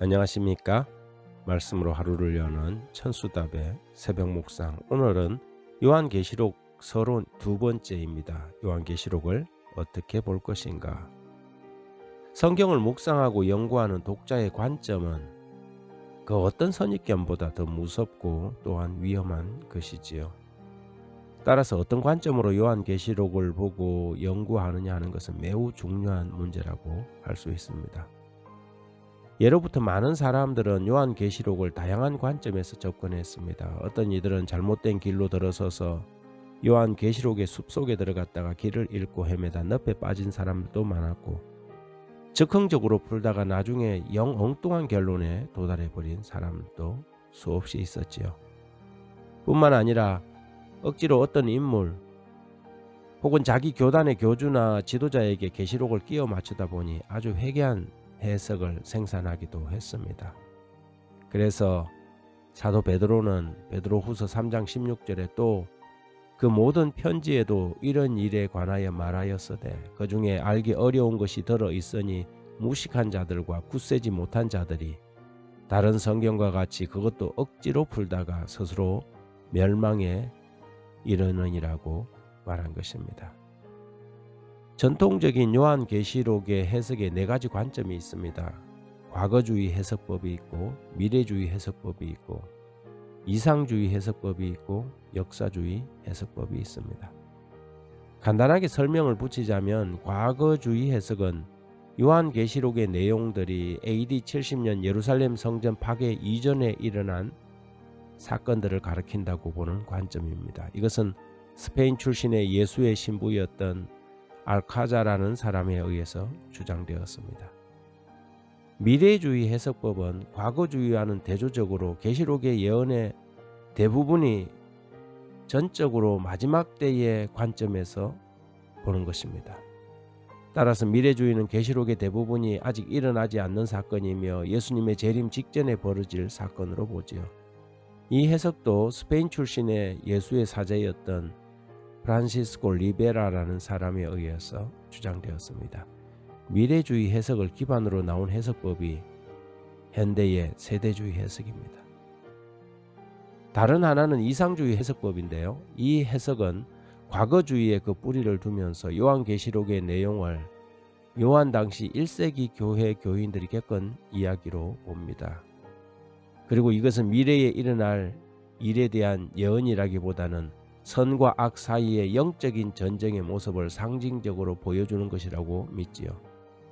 안녕하십니까? 말씀으로 하루를 여는 천수답의 새벽 묵상. 오늘은 요한계시록 서론 두 번째입니다. 요한계시록을 어떻게 볼 것인가? 성경을 묵상하고 연구하는 독자의 관점은 그 어떤 선입견보다 더 무섭고 또한 위험한 것이지요. 따라서 어떤 관점으로 요한계시록을 보고 연구하느냐 하는 것은 매우 중요한 문제라고 할 수 있습니다. 예로부터 많은 사람들은 요한계시록을 다양한 관점에서 접근했습니다. 어떤 이들은 잘못된 길로 들어서서 요한계시록의 숲속에 들어갔다가 길을 잃고 헤매다 늪에 빠진 사람들도 많았고, 즉흥적으로 풀다가 나중에 영 엉뚱한 결론에 도달해버린 사람도 수없이 있었지요. 뿐만 아니라 억지로 어떤 인물 혹은 자기 교단의 교주나 지도자에게 계시록을 끼워 맞추다 보니 아주 회개한 해석을 생산하기도 했습니다. 그래서 사도 베드로는 베드로후서 3장 16절에 또 그 모든 편지에도 이런 일에 관하여 말하였으되 그 중에 알기 어려운 것이 들어 있으니 무식한 자들과 굳세지 못한 자들이 다른 성경과 같이 그것도 억지로 풀다가 스스로 멸망에 이르느니라고 말한 것입니다. 전통적인 요한계시록의 해석에 네 가지 관점이 있습니다. 과거주의 해석법이 있고, 미래주의 해석법이 있고, 이상주의 해석법이 있고, 역사주의 해석법이 있습니다. 간단하게 설명을 붙이자면 과거주의 해석은 요한계시록의 내용들이 AD 70년 예루살렘 성전 파괴 이전에 일어난 사건들을 가리킨다고 보는 관점입니다. 이것은 스페인 출신의 예수의 신부였던 알카자라는 사람에 의해서 주장되었습니다. 미래주의 해석법은 과거주의와는 대조적으로 계시록의 예언의 대부분이 전적으로 마지막 때의 관점에서 보는 것입니다. 따라서 미래주의는 계시록의 대부분이 아직 일어나지 않는 사건이며 예수님의 재림 직전에 벌어질 사건으로 보지요. 이 해석도 스페인 출신의 예수의 사제였던 프란시스코 리베라라는 사람에 의해서 주장되었습니다. 미래주의 해석을 기반으로 나온 해석법이 현대의 세대주의 해석입니다. 다른 하나는 이상주의 해석법인데요. 이 해석은 과거주의에 그 뿌리를 두면서 요한계시록의 내용을 요한 당시 1세기 교회 교인들이 겪은 이야기로 봅니다. 그리고 이것은 미래에 일어날 일에 대한 예언이라기보다는 선과 악 사이의 영적인 전쟁의 모습을 상징적으로 보여주는 것이라고 믿지요.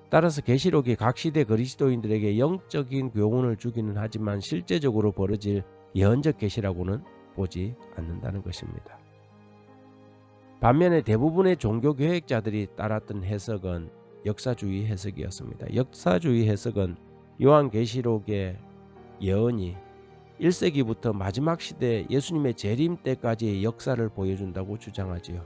따라서 계시록이 각 시대 그리스도인들에게 영적인 교훈을 주기는 하지만 실제적으로 벌어질 예언적 계시라고는 보지 않는다는 것입니다. 반면에 대부분의 종교개혁자들이 따랐던 해석은 역사주의 해석이었습니다. 역사주의 해석은 요한계시록의 예언이 1세기부터 마지막 시대 예수님의 재림 때까지의 역사를 보여준다고 주장하지요.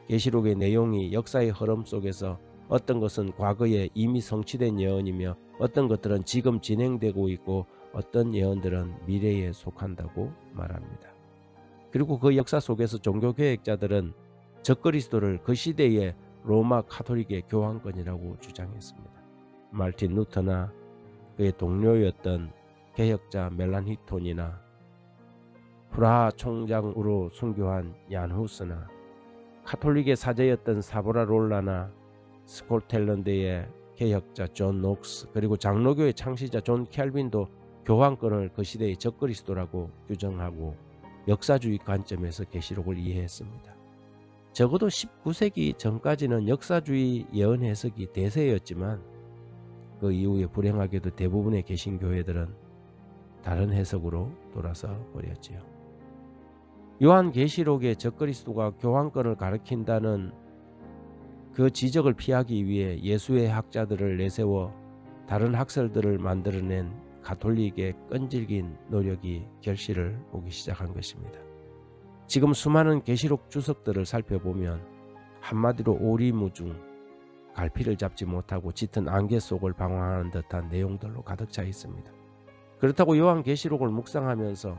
계시록의 내용이 역사의 흐름 속에서 어떤 것은 과거에 이미 성취된 예언이며 어떤 것들은 지금 진행되고 있고 어떤 예언들은 미래에 속한다고 말합니다. 그리고 그 역사 속에서 종교개혁자들은 적그리스도를 그 시대의 로마 카톨릭의 교황권이라고 주장했습니다. 말틴 루터나 그의 동료였던 개혁자 멜란히톤이나 프라하 총장으로 순교한 얀 후스나 카톨릭의 사제였던 사보라롤라나 스코틀랜드의 개혁자 존 녹스 그리고 장로교의 창시자 존 켈빈도 교황권을 그 시대의 적그리스도라고 규정하고 역사주의 관점에서 계시록을 이해했습니다. 적어도 19세기 전까지는 역사주의 예언 해석이 대세였지만 그 이후에 불행하게도 대부분의 개신교회들은 다른 해석으로 돌아서 버렸지요. 요한계시록의 적그리스도가 교황권을 가리킨다는 그 지적을 피하기 위해 예수의 학자들을 내세워 다른 학설들을 만들어낸 가톨릭의 끈질긴 노력이 결실을 보기 시작한 것입니다. 지금 수많은 계시록 주석들을 살펴보면 한마디로 오리무중, 갈피를 잡지 못하고 짙은 안개 속을 방황하는 듯한 내용들로 가득 차 있습니다. 그렇다고 요한계시록을 묵상하면서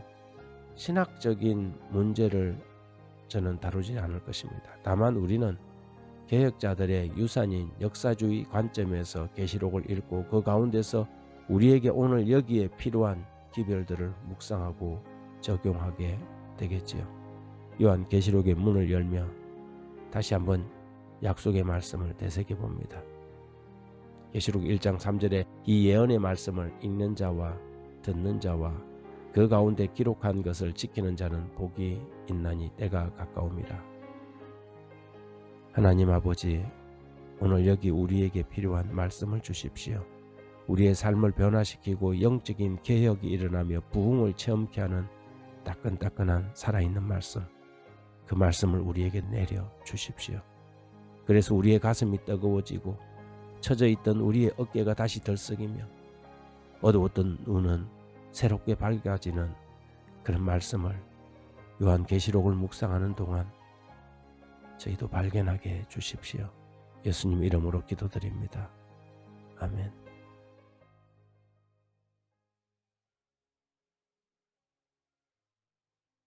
신학적인 문제를 저는 다루지 않을 것입니다. 다만 우리는 개혁자들의 유산인 역사주의 관점에서 계시록을 읽고 그 가운데서 우리에게 오늘 여기에 필요한 기별들을 묵상하고 적용하게 되겠지요. 요한계시록의 문을 열며 다시 한번 약속의 말씀을 되새겨 봅니다. 계시록 1장 3절에 이 예언의 말씀을 읽는 자와 듣는 자와 그 가운데 기록한 것을 지키는 자는 복이 있나니 때가 가까움이라. 하나님 아버지, 오늘 여기 우리에게 필요한 말씀을 주십시오. 우리의 삶을 변화시키고 영적인 개혁이 일어나며 부흥을 체험케 하는 따끈따끈한 살아있는 말씀, 그 말씀을 우리에게 내려 주십시오. 그래서 우리의 가슴이 뜨거워지고 처져 있던 우리의 어깨가 다시 들썩이며 어두웠던 눈은 새롭게 밝아지는 그런 말씀을 요한계시록을 묵상하는 동안 저희도 발견하게 해 주십시오. 예수님 이름으로 기도드립니다. 아멘.